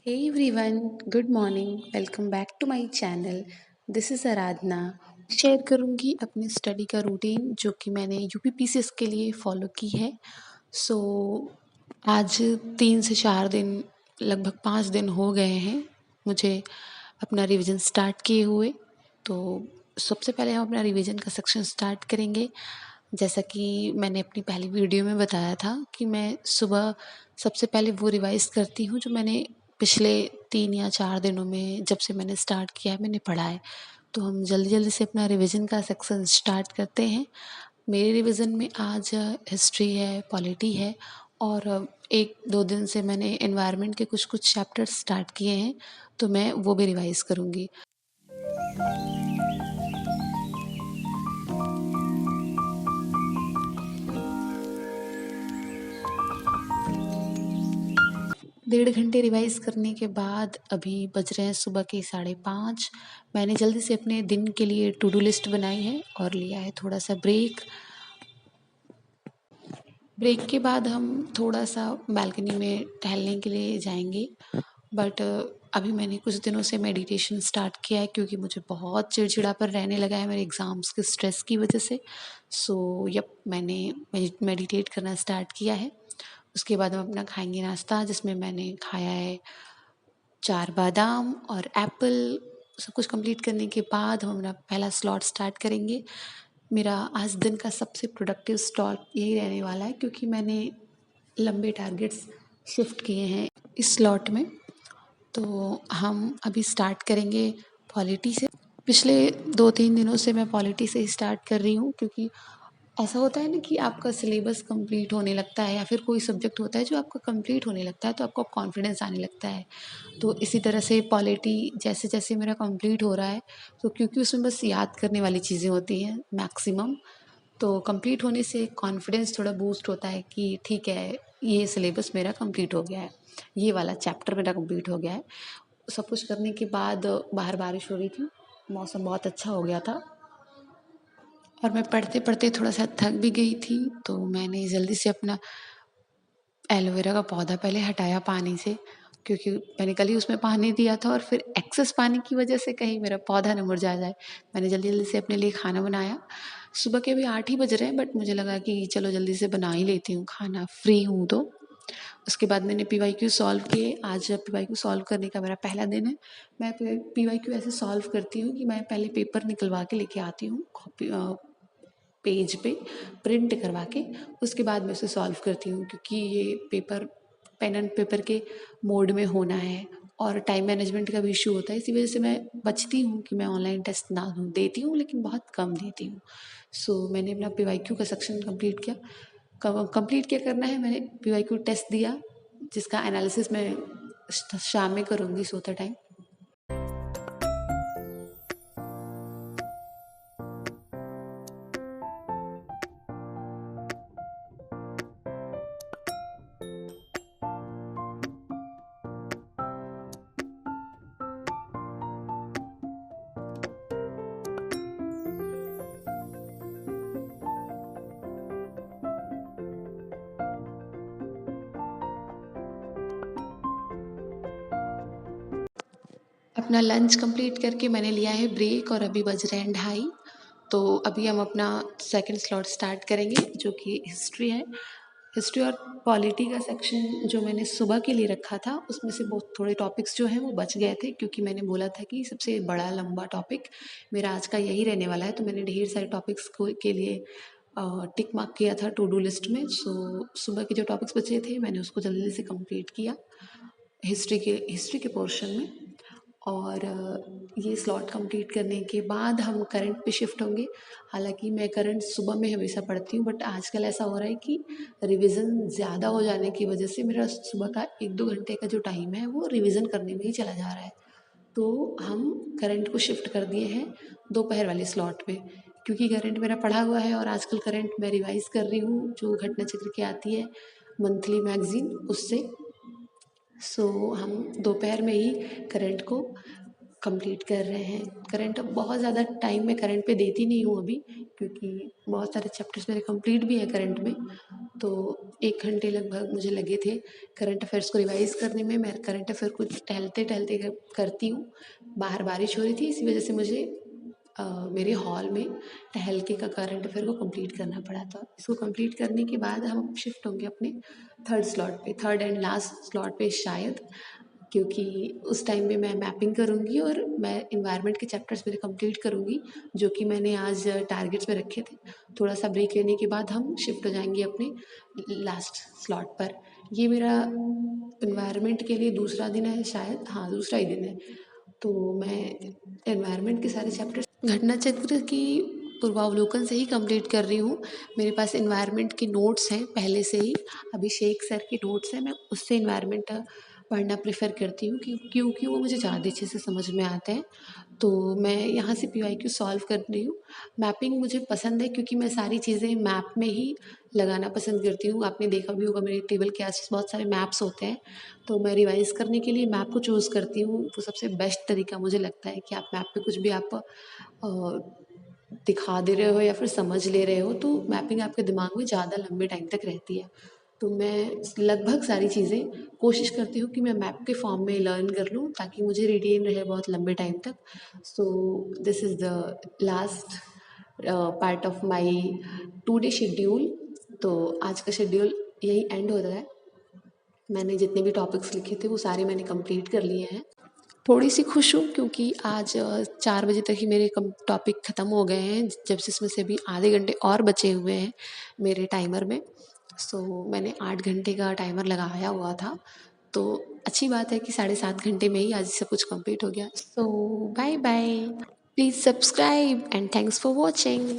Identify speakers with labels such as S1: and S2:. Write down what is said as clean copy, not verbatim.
S1: Hey everyone, good morning. Welcome back to my channel. This is Aradhana. Share करूँगी अपनी study का routine जो कि मैंने यूपीपीसीएस के लिए फॉलो की है। सो आज 3 से 4 दिन लगभग 5 दिन हो गए हैं मुझे अपना रिवीजन स्टार्ट किए हुए। तो सबसे पहले हम अपना रिवीजन का सेक्शन स्टार्ट करेंगे। जैसा कि मैंने अपनी पहली वीडियो में बताया था कि मैं सुबह सबसे पहले वो रिवाइज़ करती हूँ जो मैंने पिछले 3 या 4 दिनों में जब से मैंने स्टार्ट किया है मैंने पढ़ा है। तो हम जल्दी-जल्दी से अपना रिवीजन का सेक्शन स्टार्ट करते हैं। मेरे रिवीजन में आज हिस्ट्री है, पॉलिटी है और 1-2 दिन से मैंने एनवायरनमेंट के कुछ-कुछ चैप्टर्स स्टार्ट किए हैं, तो मैं वो भी रिवाइज़ करूँगी। डेढ़ घंटे रिवाइज़ करने के बाद अभी बज रहे हैं सुबह के 5:30। मैंने जल्दी से अपने दिन के लिए टू डू लिस्ट बनाई है और लिया है थोड़ा-सा ब्रेक। ब्रेक के बाद हम थोड़ा-सा बालकनी में टहलने के लिए जाएँगे। बट अभी मैंने कुछ दिनों से मेडिटेशन स्टार्ट किया है क्योंकि मुझे बहुत चिड़चिड़ापन रहने लगा है मेरे एग्ज़ाम्स के स्ट्रेस की वजह से। मैंने मेडिटेट करना स्टार्ट किया है। उसके बाद हम अपना खाएँगे नाश्ता जिसमें मैंने खाया है 4 बादाम और एप्पल। सब कुछ कंप्लीट करने के बाद हम अपना पहला स्लॉट स्टार्ट करेंगे। मेरा आज दिन का सबसे प्रोडक्टिव स्लॉट यही रहने वाला है क्योंकि मैंने लंबे टारगेट्स शिफ्ट किए हैं इस स्लॉट में। तो हम अभी स्टार्ट करेंगे पॉलिटी से। पिछले 2-3 दिनों से मैं पॉलिटी से ही स्टार्ट कर रही हूँ क्योंकि ऐसा होता है ना कि आपका सिलेबस कंप्लीट होने लगता है या फिर कोई सब्जेक्ट होता है जो आपका कंप्लीट होने लगता है तो आपको कॉन्फिडेंस आने लगता है। तो इसी तरह से पॉलिटी जैसे-जैसे मेरा कंप्लीट हो रहा है तो क्योंकि उसमें बस याद करने वाली चीज़ें होती हैं मैक्सिमम, तो कंप्लीट होने से कॉन्फिडेंस थोड़ा बूस्ट होता है कि ठीक है, ये सिलेबस मेरा कंप्लीट हो गया है, ये वाला चैप्टर मेरा कंप्लीट हो गया है। सब कुछ करने के बाद बाहर बारिश हो रही थी, मौसम बहुत अच्छा हो गया था और मैं पढ़ते-पढ़ते थोड़ा-सा थक भी गई थी, तो मैंने जल्दी से अपना एलोवेरा का पौधा पहले हटाया पानी से क्योंकि मैंने कल ही उसमें पानी दिया था और फिर एक्सेस पानी की वजह से कहीं मेरा पौधा ना मुरझा जाए। मैंने जल्दी-जल्दी से अपने लिए खाना बनाया। सुबह के अभी 8 ही बज रहे हैं बट मुझे लगा कि चलो जल्दी से बना ही लेती हूँ खाना, फ्री हूँ तो। उसके बाद मैंने पीवाईक्यू सॉल्व किए। आज पीवाईक्यू सॉल्व करने का मेरा पहला दिन है। मैं पीवाईक्यू ऐसे सॉल्व करती हूँ कि मैं पहले पेपर निकलवा के लेके आती हूँ पेज पे प्रिंट करवा के, उसके बाद मैं उसे सॉल्व करती हूँ क्योंकि ये पेपर पेन एंड पेपर के मोड में होना है और टाइम मैनेजमेंट का भी इशू होता है। इसी वजह से मैं बचती हूँ कि मैं ऑनलाइन टेस्ट ना दूँ, देती हूँ लेकिन बहुत कम देती हूँ। मैंने अपना पीवाईक्यू का सेक्शन कंप्लीट किया। कंप्लीट क्या करना है, मैंने पीवाईक्यू टेस्ट दिया जिसका एनालिसिस मैं शाम में करूँगी सोते टाइम। अपना लंच कंप्लीट करके मैंने लिया है ब्रेक और अभी बज रहे हैं 2:30। तो अभी हम अपना सेकंड स्लॉट स्टार्ट करेंगे जो कि हिस्ट्री है। हिस्ट्री और पॉलिटी का सेक्शन जो मैंने सुबह के लिए रखा था उसमें से बहुत थोड़े टॉपिक्स जो हैं वो बच गए थे क्योंकि मैंने बोला था कि सबसे बड़ा लंबा टॉपिक मेरा आज का यही रहने वाला है। तो मैंने ढेर सारे टॉपिक्स को के लिए टिक मार्क किया था टू डू लिस्ट में। सुबह के जो टॉपिक्स बचे थे मैंने उसको जल्दी से कंप्लीट किया हिस्ट्री के पोर्शन में। और ये स्लॉट कंप्लीट करने के बाद हम करंट पे शिफ्ट होंगे। हालांकि मैं करंट सुबह में हमेशा पढ़ती हूँ बट आजकल ऐसा हो रहा है कि रिवीजन ज़्यादा हो जाने की वजह से मेरा सुबह का 1-2 घंटे का जो टाइम है वो रिवीजन करने में ही चला जा रहा है। तो हम करंट को शिफ्ट कर दिए हैं दोपहर वाले स्लॉट में क्योंकि करंट मेरा पढ़ा हुआ है और आजकल करंट मैं रिवाइज़ कर रही हूँ जो घटना चक्र की आती है मंथली मैगज़ीन उससे। हम दोपहर में ही करंट को कंप्लीट कर रहे हैं। करंट बहुत ज़्यादा टाइम मैं करंट पे देती नहीं हूँ अभी, क्योंकि बहुत सारे चैप्टर्स मेरे कंप्लीट भी हैं करंट में। तो 1 घंटे लगभग मुझे लगे थे करंट अफेयर्स को रिवाइज़ करने में। मैं करंट अफेयर को टहलते-टहलते करती हूँ। बाहर बारिश हो रही थी, इसी वजह से मुझे मेरे हॉल में टहल के का करंट अफेयर को कंप्लीट करना पड़ा था। इसको कंप्लीट करने के बाद हम शिफ्ट होंगे अपने थर्ड स्लॉट पे, थर्ड एंड लास्ट स्लॉट पे शायद, क्योंकि उस टाइम में मैं मैपिंग करूँगी और मैं एनवायरनमेंट के चैप्टर्स मेरे कंप्लीट करूँगी, जो कि मैंने आज टारगेट्स में रखे थे। थोड़ा सा ब्रेक लेने के बाद हम शिफ्ट हो जाएंगे अपने लास्ट स्लॉट पर। ये मेरा एनवायरनमेंट के लिए दूसरा दिन है शायद, हाँ दूसरा ही दिन है। तो मैं एनवायरनमेंट के सारे चैप्टर्स घटना चक्र की पूर्वावलोकन से ही कंप्लीट कर रही हूँ। मेरे पास एनवायरनमेंट के नोट्स हैं पहले से ही, अभिषेक सर के नोट्स हैं। मैं उससे एनवायरनमेंट पढ़ना प्रेफर करती हूँ क्योंकि वो मुझे ज़्यादा अच्छे से समझ में आते हैं। तो मैं यहाँ से पीवाईक्यू सॉल्व कर रही हूँ। मैपिंग मुझे पसंद है क्योंकि मैं सारी चीज़ें मैप में ही लगाना पसंद करती हूँ। आपने देखा भी होगा मेरे टेबल के आस-पास बहुत सारे मैप्स होते हैं, तो मैं रिवाइज़ करने के लिए मैप को चूज़ करती हूँ। वो सबसे बेस्ट तरीका मुझे लगता है कि आप मैप पे कुछ भी आप दिखा दे रहे हो या फिर समझ ले रहे हो, तो मैपिंग आपके दिमाग में ज़्यादा लंबे टाइम तक रहती है। तो मैं लगभग सारी चीज़ें कोशिश करती हूँ कि मैं मैप के फॉर्म में लर्न कर लूँ, ताकि मुझे रिटेन रहे बहुत लंबे टाइम तक। So this is the last part of my today schedule. तो आज का शेड्यूल यही एंड हो रहा है। मैंने जितने भी टॉपिक्स लिखे थे वो सारे मैंने कंप्लीट कर लिए हैं। थोड़ी सी खुश हूँ क्योंकि आज 4 बजे तक ही मेरे कम टॉपिक ख़त्म हो गए हैं, जब से इसमें से अभी आधे घंटे और बचे हुए हैं मेरे टाइमर में। सो मैंने 8 घंटे का टाइमर लगाया हुआ था, तो अच्छी बात है कि 7.5 घंटे में ही आज सब कुछ कंप्लीट हो गया। So bye bye, please subscribe and thanks for watching.